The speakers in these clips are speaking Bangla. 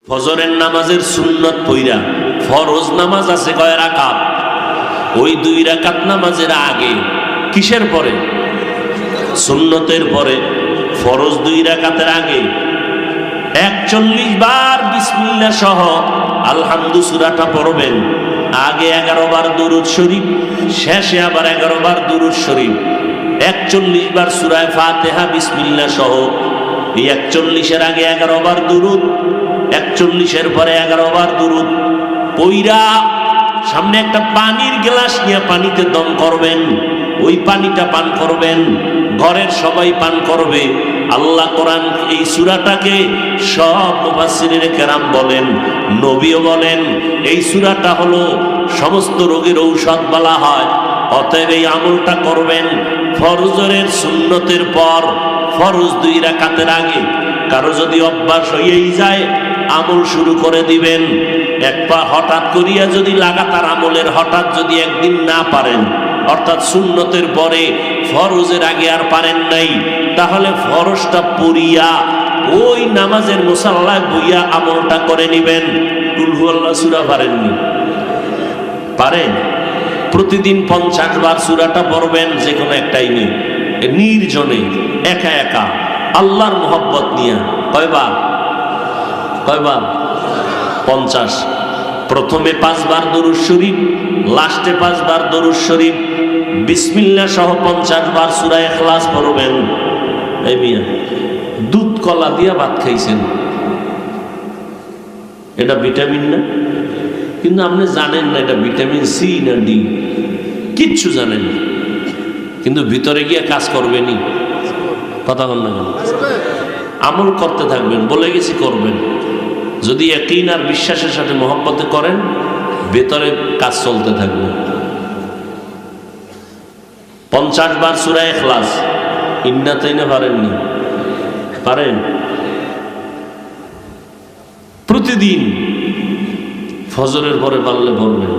ফজরের নামাজের সুন্নত পইরা ফরজ নামাজ আছে কয় রাকাত? ওই 2 রাকাত নামাজের আগে কিসের পরে? সুন্নতের পরে। ফরজ 2 রাকাতের আগে 41 বার বিসমিল্লাহ সহ আলহামদু সূরাটা পড়বেন। আগে 11 বার দুরূদ শরীফ, শেষে আবার 11 বার দুরূদ শরীফ। 41 বার সূরা ফাতিহা বিসমিল্লাহ সহ। এই 41-এর আগে 11 বার দুরূদ, 41-এর পরে 11 বার দুরূদ পইরা সামনে একটা পানির গ্লাস নিয়ে পানিতে দম করবেন। ওই পানিটা পান করবেন, ঘরের সবাই পান করবে। আল্লাহ কোরআন এই সূরাটাকে সব মুফাসসিরিনে কেরাম বলেন, নবীও বলেন, এই সূরাটা হলো সমস্ত রোগের ঔষধ বলা হয়। অতএব এই আমলটা করবেন ফরজের সুন্নতের পর, ফরজ 2 রাকাতের আগে। কারো যদি অভ্যাস হয়েই যায় আমল শুরু করে দিবেন। হঠাৎ করিয়া যদি লাগাতার আমলের হঠাৎ যদি একদিন না পারেন, অর্থাৎ সুন্নতের পরে ফরজের আগে আর পারেন নাই, তাহলে ফরজটা পড়িয়া ওই নামাজের মুসাল্লায় বইয়া আমলটা করে নিবেন। কুল হুয়াল্লাহ সূরা পারেননি? পারেন? প্রতিদিন 50 বার সূরাটা পড়বেন, যে কোনো এক টাইমে নির্জনে একা একা আল্লাহর মোহব্বত নিয়ে। কয়বার? 50। প্রথমে 5 বার দরুদ শরীফ, লাস্টে 5 বার দরুদ শরীফ, বিসমিল্লাহ সহ 50 বার সূরা ইখলাস পড়বেন। এই মিয়া দুধ কলা দিয়া ভাত খাইছেন, এটা ভিটামিন না? কিন্তু আপনি জানেন না এটা ভিটামিন সি না ডি, কিচ্ছু জানেন না, কিন্তু ভিতরে গিয়ে কাজ করবেনই। কথা বল না কেন? আমল করতে থাকবেন, বলে গেছি করবেন। যদি ইয়াকিন আর বিশ্বাসের সাথে মহব্বতে করেন, ভেতরে কাজ চলতে থাকবে। 50 বার সূরা ইখলাস, ইন্না তাইনা পারেননি? পারেন? প্রতিদিন ফজরের পরে পারলে পড়বেন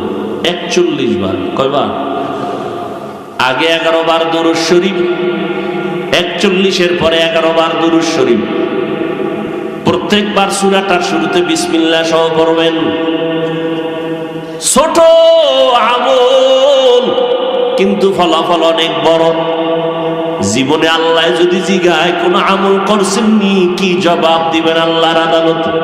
41 বার। কয়বার? আগে 11 বার দরুদ শরীফ, 41-এর পরে 11 বার দরুদ শরীফ। প্রত্যেকবার সূরাটার শুরুতে বিসমিল্লাহ সহ পড়বেন। ছোট আমল, কিন্তু ফলাফল অনেক বড়। জীবনে আল্লাহ যদি জিগায় কোন আমল করছেননি, কি জবাব দিবেন আল্লাহর আদালতে?